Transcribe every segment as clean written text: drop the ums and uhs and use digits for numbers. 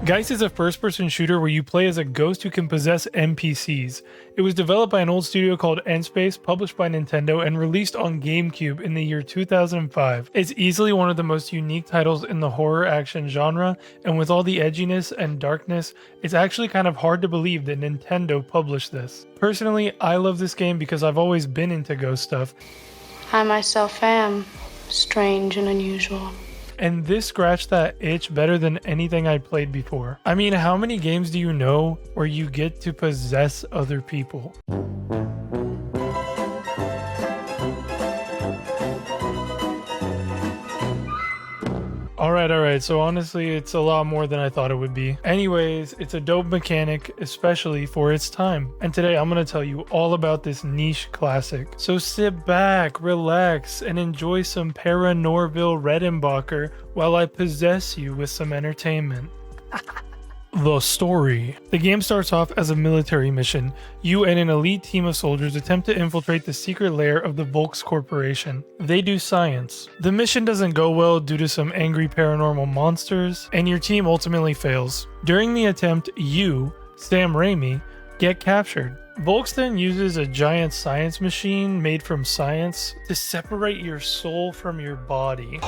Geist is a first-person shooter where you play as a ghost who can possess NPCs. It was developed by an old studio called Nspace, published by Nintendo, and released on GameCube in the year 2005. It's easily one of the most unique titles in the horror action genre, and with all the edginess and darkness, it's actually kind of hard to believe that Nintendo published this. Personally, I love this game because I've always been into ghost stuff. I myself am strange and unusual. And this scratched that itch better than anything I played before. I mean, how many games do you know where you get to possess other people? Alright, so honestly, it's a lot more than I thought it would be. Anyways, it's a dope mechanic, especially for its time. And today I'm gonna tell you all about this niche classic. So sit back, relax, and enjoy some Paranorville Redenbacher while I possess you with some entertainment. The story. The game starts off as a military mission. You and an elite team of soldiers attempt to infiltrate the secret lair of the Volks Corporation. They do science. The mission doesn't go well due to some angry paranormal monsters, and your team ultimately fails. During the attempt, you, Sam Raimi, get captured. Volks then uses a giant science machine made from science to separate your soul from your body.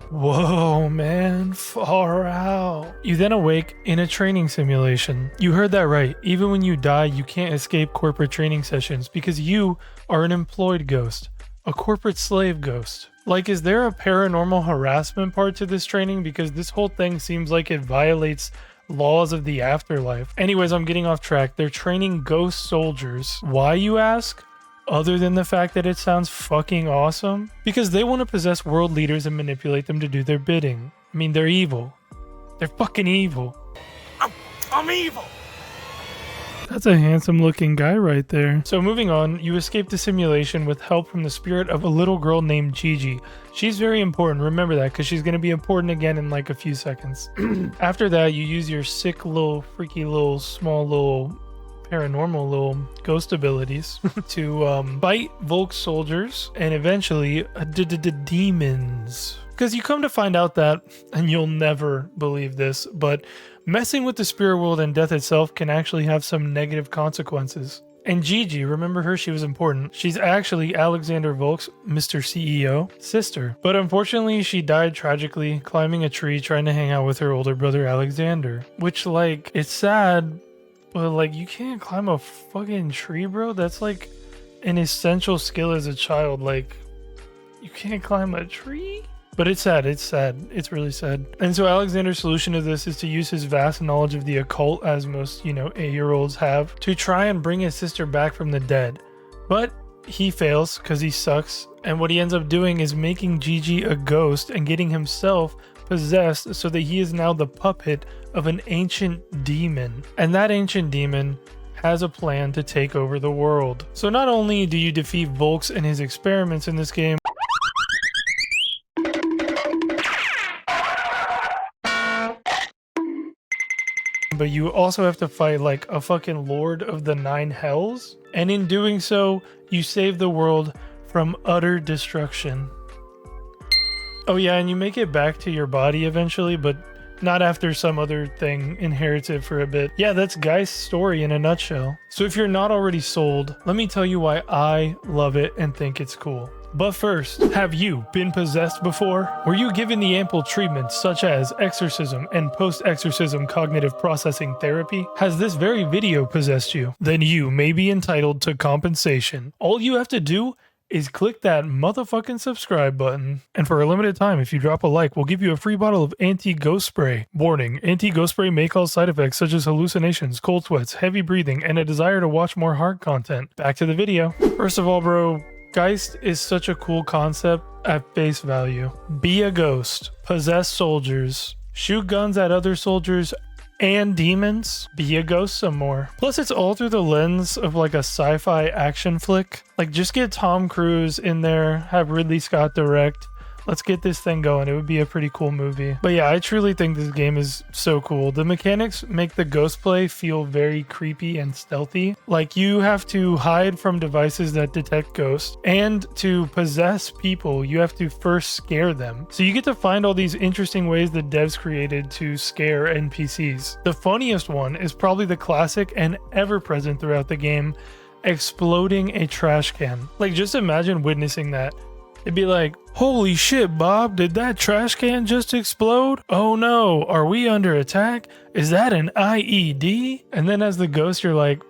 Whoa, man, far out. You then awake in a training simulation. You heard that right. Even when you die, you can't escape corporate training sessions because you are an employed ghost, a corporate slave ghost. Like, is there a paranormal harassment part to this training? Because this whole thing seems like it violates laws of the afterlife. Anyways, I'm getting off track. They're training ghost soldiers. Why, you ask? Other than the fact that it sounds fucking awesome? Because they want to possess world leaders and manipulate them to do their bidding. I mean, they're evil. They're fucking evil. I'm evil! That's a handsome looking guy right there. So moving on, you escape the simulation with help from the spirit of a little girl named Gigi. She's very important, remember that, because she's going to be important again in like a few seconds. After that, you use your sick little, freaky little, small little paranormal little ghost abilities to fight Volks soldiers and eventually demons. Because you come to find out that, and you'll never believe this, but messing with the spirit world and death itself can actually have some negative consequences. And Gigi, remember her? She was important. She's actually Alexander Volks, Mr. CEO, sister. But unfortunately, she died tragically climbing a tree trying to hang out with her older brother Alexander. Which, like, it's sad, but like, you can't climb a fucking tree, bro. That's like an essential skill as a child. Like, you can't climb a tree? But it's sad, it's really sad. And so Alexander's solution to this is to use his vast knowledge of the occult, as most, 8-year-olds have, to try and bring his sister back from the dead. But he fails because he sucks, and what he ends up doing is making Gigi a ghost and getting himself possessed so that he is now the puppet of an ancient demon. And that ancient demon has a plan to take over the world. So not only do you defeat Volks and his experiments in this game, but you also have to fight like a fucking Lord of the Nine Hells. And in doing so, you save the world from utter destruction. Oh yeah, and you make it back to your body eventually, but not after some other thing inherits it for a bit. Yeah, that's Geist's story in a nutshell. So if you're not already sold, let me tell you why I love it and think it's cool. But first, have you been possessed before? Were you given the ample treatments such as exorcism and post-exorcism cognitive processing therapy? Has this very video possessed you? Then you may be entitled to compensation. All you have to do is click that motherfucking subscribe button. And for a limited time, if you drop a like, we'll give you a free bottle of anti-ghost spray. Warning, anti-ghost spray may cause side effects such as hallucinations, cold sweats, heavy breathing, and a desire to watch more hard content. Back to the video. First of all, bro, Geist is such a cool concept at face value. Be a ghost, possess soldiers, shoot guns at other soldiers and demons, be a ghost some more. Plus it's all through the lens of like a sci-fi action flick. Like, just get Tom Cruise in there, have Ridley Scott direct, Let's get this thing going. It would be a pretty cool movie. But yeah, I truly think this game is so cool. The mechanics make the ghost play feel very creepy and stealthy. Like you have to hide from devices that detect ghosts, and to possess people, you have to first scare them. So you get to find all these interesting ways the devs created to scare NPCs. The funniest one is probably the classic and ever present throughout the game, exploding a trash can. Like just imagine witnessing that. It'd be like, holy shit, Bob, did that trash can just explode? Oh no, are we under attack? Is that an IED? And then as the ghost, you're like,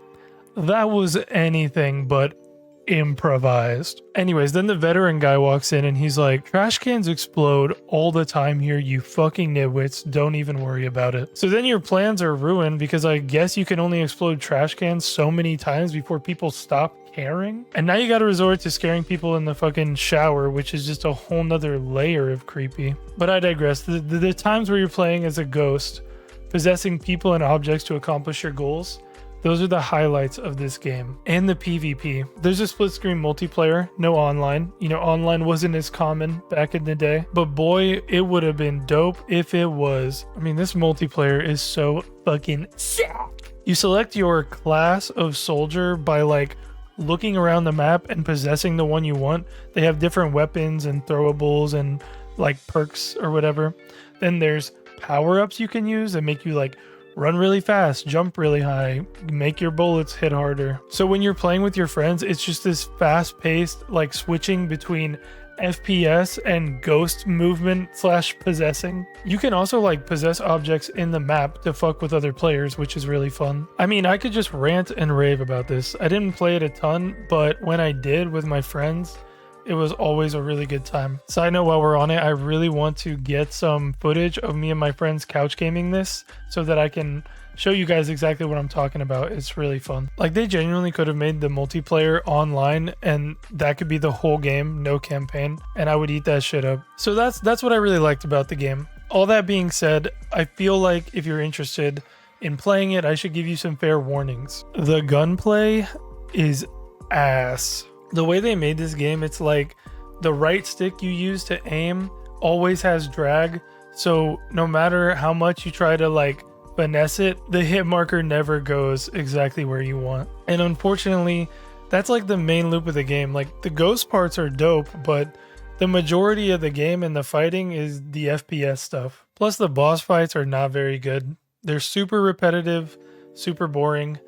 that was anything but improvised. Anyways, then the veteran guy walks in and he's like, trash cans explode all the time here, you fucking nitwits, don't even worry about it. So then your plans are ruined because I guess you can only explode trash cans so many times before people stop caring. And now you gotta resort to scaring people in the fucking shower, which is just a whole nother layer of creepy. But I digress. The times where you're playing as a ghost, possessing people and objects to accomplish your goals, those are the highlights of this game. And the PvP. There's a split screen multiplayer, no online. You know, online wasn't as common back in the day, but boy, it would have been dope if it was. I mean, this multiplayer is so fucking sick. You select your class of soldier by like looking around the map and possessing the one you want. They have different weapons and throwables and like perks or whatever. Then there's power-ups you can use that make you like run really fast, jump really high, make your bullets hit harder. So when you're playing with your friends, it's just this fast-paced, like switching between FPS and ghost movement / possessing. You can also like possess objects in the map to fuck with other players, which is really fun. I mean, I could just rant and rave about this. I didn't play it a ton, but when I did with my friends, it was always a really good time. Side note, while we're on it, I really want to get some footage of me and my friends couch gaming this so that I can show you guys exactly what I'm talking about. It's really fun. Like they genuinely could have made the multiplayer online and that could be the whole game, no campaign, and I would eat that shit up. So that's what I really liked about the game. All that being said, I feel like if you're interested in playing it, I should give you some fair warnings. The gunplay is ass. The way they made this game, it's like the right stick you use to aim always has drag. So no matter how much you try to like finesse it, the hit marker never goes exactly where you want. And unfortunately, that's like the main loop of the game. Like the ghost parts are dope, but the majority of the game and the fighting is the FPS stuff. Plus the boss fights are not very good. They're super repetitive, super boring.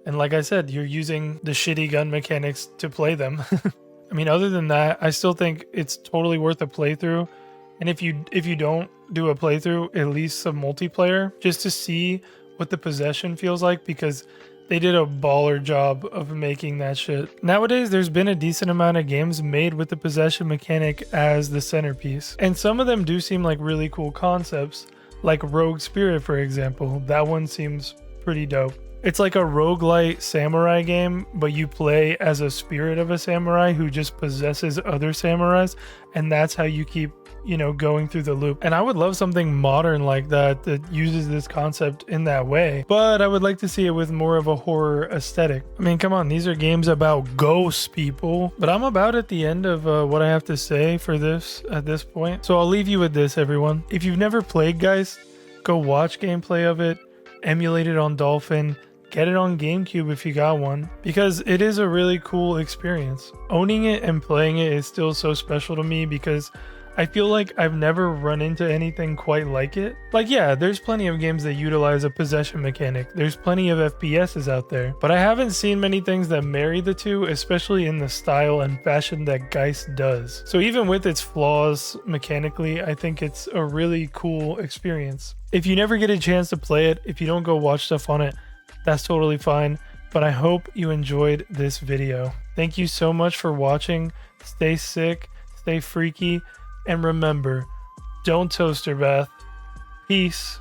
And like I said, you're using the shitty gun mechanics to play them. I mean, other than that, I still think it's totally worth a playthrough. And if you don't do a playthrough, at least some multiplayer, just to see what the possession feels like, because they did a baller job of making that shit. Nowadays, there's been a decent amount of games made with the possession mechanic as the centerpiece. And some of them do seem like really cool concepts, like Rogue Spirit, for example. That one seems pretty dope. It's like a roguelite samurai game, but you play as a spirit of a samurai who just possesses other samurais, and that's how you keep, you know, going through the loop. And I would love something modern like that that uses this concept in that way, but I would like to see it with more of a horror aesthetic. I mean, come on, these are games about ghosts, people. But I'm about at the end of what I have to say for this at this point, so I'll leave you with this, everyone. If you've never played Geist, go watch gameplay of it, emulate it on Dolphin, get it on GameCube if you got one, because it is a really cool experience. Owning it and playing it is still so special to me because I feel like I've never run into anything quite like it. Like, yeah, there's plenty of games that utilize a possession mechanic. There's plenty of FPSs out there, but I haven't seen many things that marry the two, especially in the style and fashion that Geist does. So even with its flaws mechanically, I think it's a really cool experience. If you never get a chance to play it, if you don't go watch stuff on it, that's totally fine, but I hope you enjoyed this video. Thank you so much for watching. Stay sick, stay freaky, and remember, don't toaster bath. Peace.